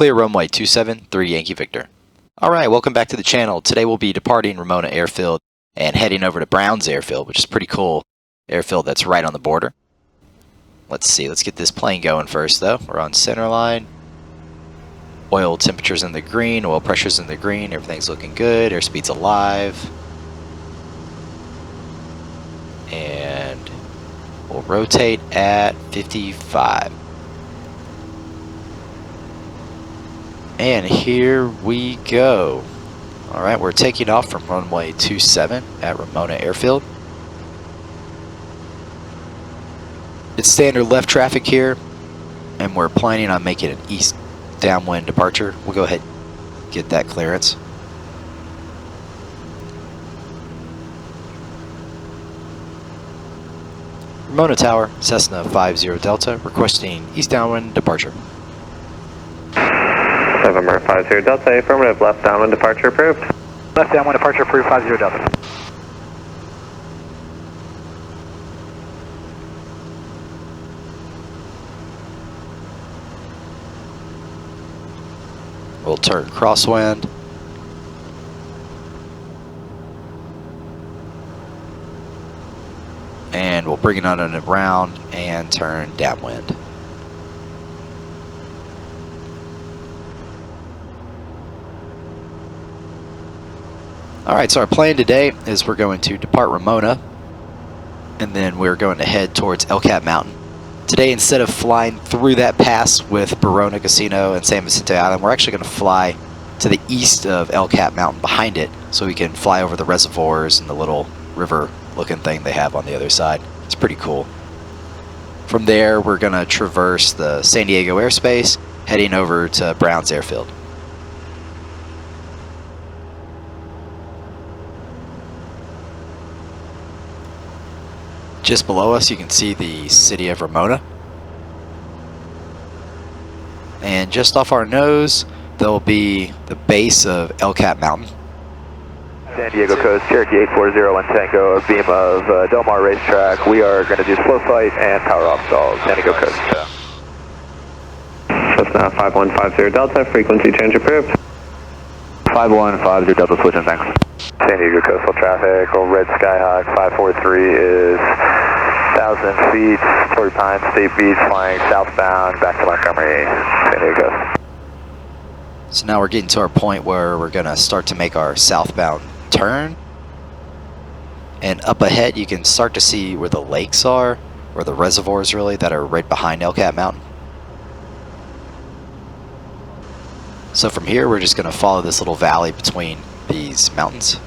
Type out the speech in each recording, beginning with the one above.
Clear runway 273 Yankee Victor. Alright, welcome back to the channel. Today we'll be departing Ramona Airfield and heading over to Browns Airfield, which is a pretty cool airfield that's right on the border. Let's see, let's get this plane going first though. We're on center line. Oil temperature's in the green, oil pressure's in the green, everything's looking good, airspeed's alive. And we'll rotate at 55. And here we go. Alright, we're taking off from runway 27 at Ramona Airfield. It's standard left traffic here, and we're planning on making an east downwind departure. We'll go ahead and get that clearance. Ramona Tower, Cessna 50 Delta, requesting east downwind departure. November 50 Delta, affirmative, left downwind departure approved. Left downwind departure approved, 50 Delta. We'll turn crosswind. And we'll bring it on and around and turn downwind. Alright, so our plan today is we're going to depart Ramona, and then we're going to head towards El Cap Mountain. Today, instead of flying through that pass with Barona Casino and San Vicente Island, we're actually going to fly to the east of El Cap Mountain behind it, so we can fly over the reservoirs and the little river looking thing they have on the other side. It's pretty cool. From there, we're going to traverse the San Diego airspace, heading over to Browns Airfield. Just below us, you can see the city of Ramona. And just off our nose, there'll be the base of El Cap Mountain. San Diego Coast, Cherokee 8401 Tango, a beam of Del Mar Racetrack. We are going to do slow flight and power off stalls, San Diego Coast. Cessna 5150 Delta, frequency change approved. 5150 Delta, switching, thanks. San Diego coastal traffic, Red Skyhawk 543 is 1,000 feet, Torrey Pines, State Beach, flying southbound back to Montgomery, San Diego. So now we're getting to our point where we're going to start to make our southbound turn. And up ahead you can start to see where the lakes are, or the reservoirs really, that are right behind El Cap Mountain. So from here we're just going to follow this little valley between these mountains.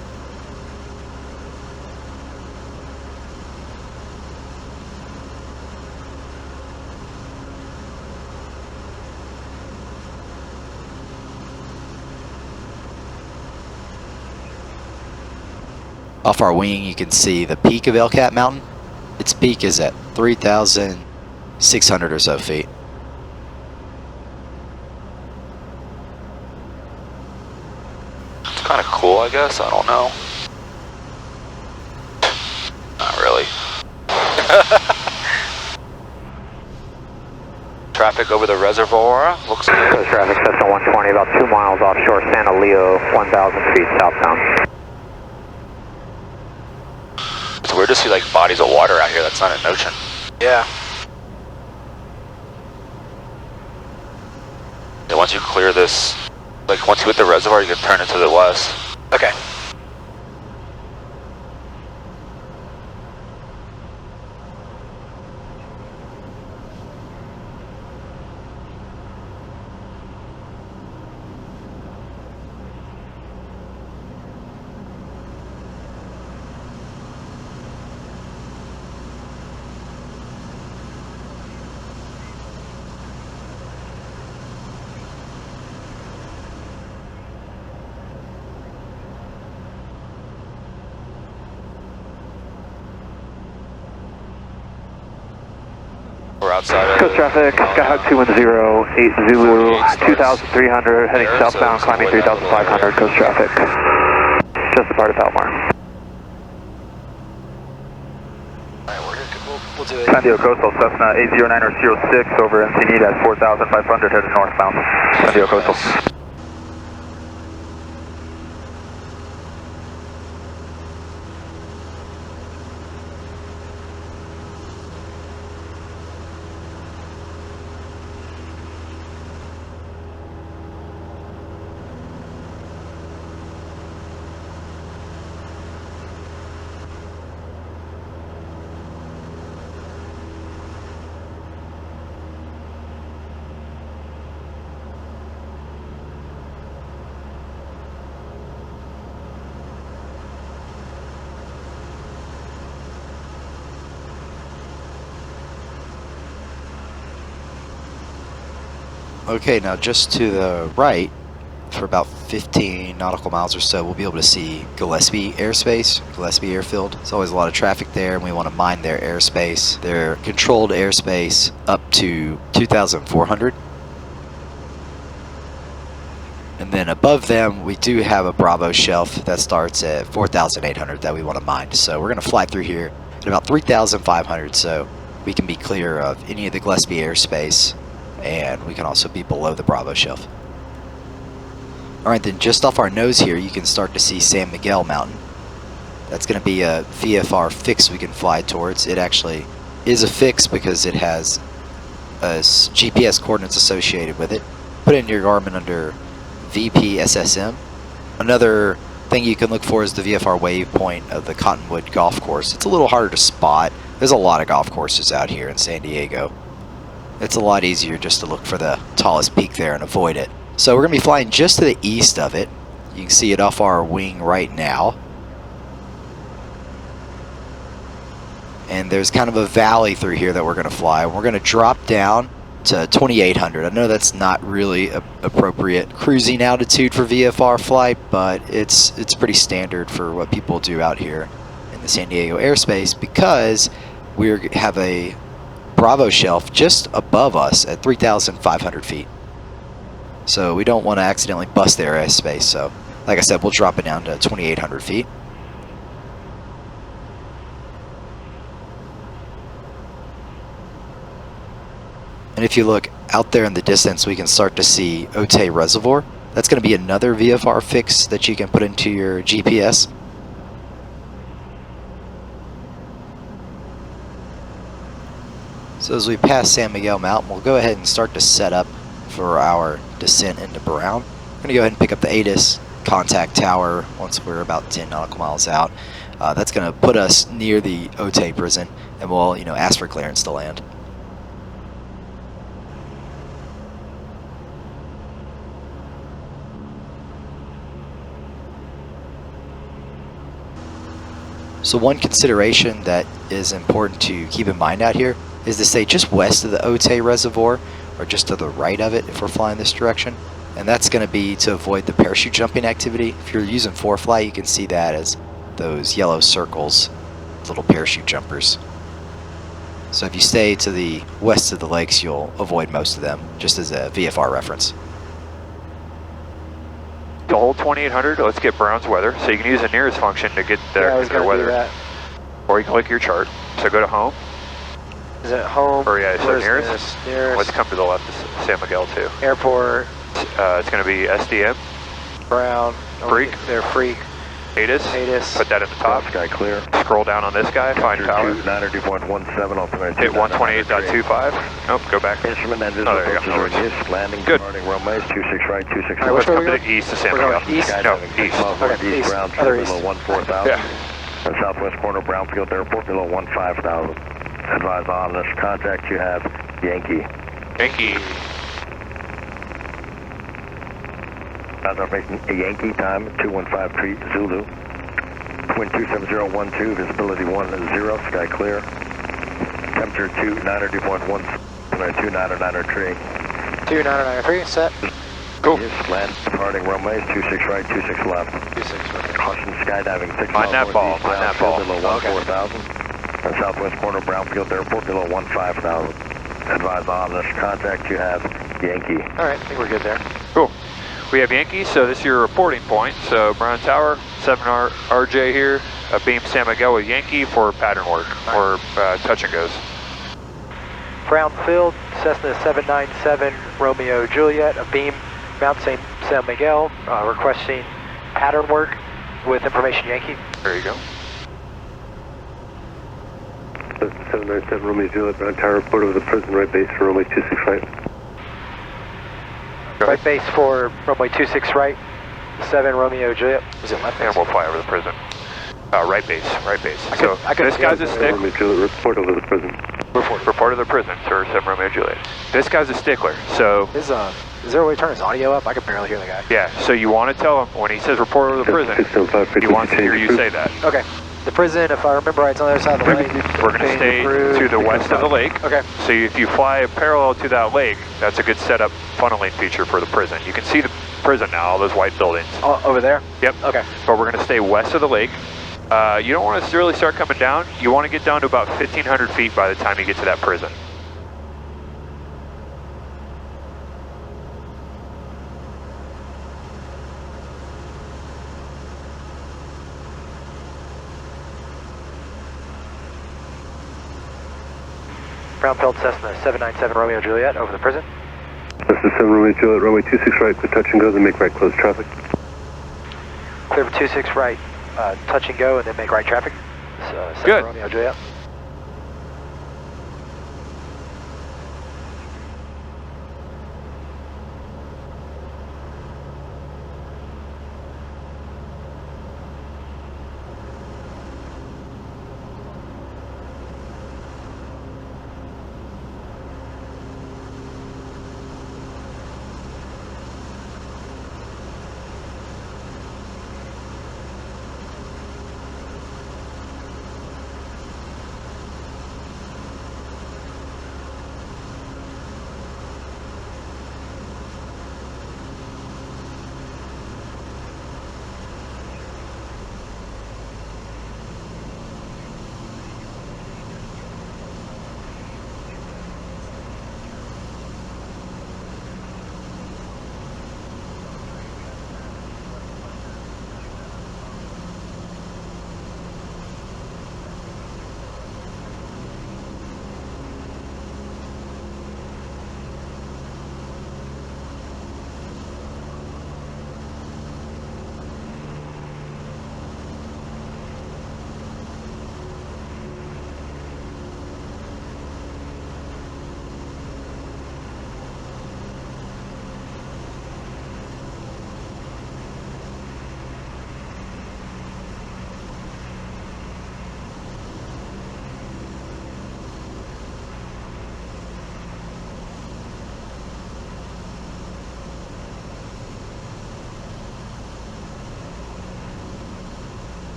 Off our wing you can see the peak of El Cap Mountain. Its peak is at 3,600 or so feet. It's kind of cool, I guess. I don't know. Not really. Traffic over the reservoir looks good. Coast traffic, Cessna 120, about 2 miles offshore Santa Leo, 1,000 feet southbound. It's weird to see like bodies of water out here. That's not an ocean. Yeah. Yeah, once you clear this, like once you hit the reservoir, you can turn it to the west. Okay. We're outside of Coast traffic, Skyhawk 210, 8 Zulu, 2,300, heading southbound, climbing 3,500, coast traffic. Just a part of Palomar. Alright, we're here. equal to it. San Diego Coastal, Cessna 80906 over Encinitas at 4,500 headed northbound. San Diego Coastal. Okay, now just to the right, for about 15 nautical miles or so, we'll be able to see Gillespie airspace, Gillespie Airfield. There's always a lot of traffic there, and we want to mine their airspace, their controlled airspace up to 2,400. And then above them, we do have a Bravo shelf that starts at 4,800 that we want to mine. So we're going to fly through here at about 3,500, so we can be clear of any of the Gillespie airspace, and we can also be below the Bravo shelf. Alright, then just off our nose here, you can start to see San Miguel Mountain. That's going to be a VFR fix we can fly towards. It actually is a fix because it has GPS coordinates associated with it. Put it in your Garmin under VPSSM. Another thing you can look for is the VFR waypoint of the Cottonwood Golf Course. It's a little harder to spot. There's a lot of golf courses out here in San Diego. It's a lot easier just to look for the tallest peak there and avoid it. So we're going to be flying just to the east of it. You can see it off our wing right now. And there's kind of a valley through here that we're going to fly. We're going to drop down to 2,800. I know that's not really appropriate cruising altitude for VFR flight, but it's pretty standard for what people do out here in the San Diego airspace because we have a Bravo shelf just above us at 3,500 feet. So we don't want to accidentally bust their airspace. So like I said, we'll drop it down to 2,800 feet. And if you look out there in the distance, we can start to see Otay Reservoir. That's going to be another VFR fix that you can put into your GPS. So as we pass San Miguel Mountain, we'll go ahead and start to set up for our descent into Brown. We're going to go ahead and pick up the ATIS contact tower once we're about 10 nautical miles out. That's going to put us near the Otay prison, and we'll ask for clearance to land. So one consideration that is important to keep in mind out here is to stay just west of the Otay Reservoir, or just to the right of it if we're flying this direction. And that's going to be to avoid the parachute jumping activity. If you're using ForeFly, you can see that as those yellow circles, little parachute jumpers. So if you stay to the west of the lakes, you'll avoid most of them, just as a VFR reference. To hold 2,800, let's get Brown's weather. So you can use the nearest function to get their weather. Or you can click your chart. So go to home. Is it home? Or yeah, so nearest. Let's come to the left of San Miguel too. Airport. It's going to be SDM. Brown. Freak. They're Freak. ATIS. Put that at the top. Sky clear. Scroll down on this guy. Find tower. 902.17. Ultimate. Hit 128.25. Nope. Go back. Instrument engines. Oh, there you go. Use. Landing. Good. Departing runways 26 right, 26 All right, let's come to the east of San Miguel. East? No, east. Okay, east. Brown, Other east. below 14,000. Yeah. Southwest corner, Brownfield Airport, below 15,000. Advise on this contact you have Yankee. Yankee. As I'm making a Yankee time, 2153 Zulu. Wind 27012, visibility 10, sky clear. Temperature 290.1, 2993. 2993, set. Cool. Yes, land departing runways 26 right, 26 left. 26 right. Caution skydiving 6 Mind that ball, northeast, mind that ball. below 14,000. And southwest corner, Brownfield Airport, below 15,000. Advise on this contact you have Yankee. All right, I think we're good there. Cool. We have Yankee, so this is your reporting point. So Brown Tower, 7RJ here, beam San Miguel with Yankee for pattern work or touch and goes. Brownfield, Cessna 797 Romeo Juliet, a beam, Mount St. San Miguel, requesting pattern work with information Yankee. There you go. 797 Romeo Juliet, ground tower, report over the prison, right base for runway 26 right. Right base for runway 26 right, 7 Romeo Juliet. Was it left And base? we'll fly over the prison. Right base, right base. So this guy's a stick. Romeo Juliet, report over the prison. Report to the prison, sir, 7 Romeo Juliet. This guy's a stickler, so Is there a way to turn his audio up? I can barely hear the guy. yeah, so you want to tell him when he says report over the prison, 675, he wants to hear you say that. Okay. The prison, if I remember right, it's on the other side of the lake. We're going to stay to the west of the lake. Okay. So if you fly parallel to that lake, that's a good setup funneling feature for the prison. You can see the prison now, all those white buildings. Oh, over there? Yep. Okay. But we're going to stay west of the lake. You don't want to really start coming down. You want to get down to about 1,500 feet by the time you get to that prison. Brownfield Cessna 797 Romeo Juliet over the prison. Cessna 7 Romeo Juliet, runway 26 right, clear touch and go, then make right close traffic. Clear for 26 right, touch and go, and then make right traffic. So, 7 Good. Romeo Juliet.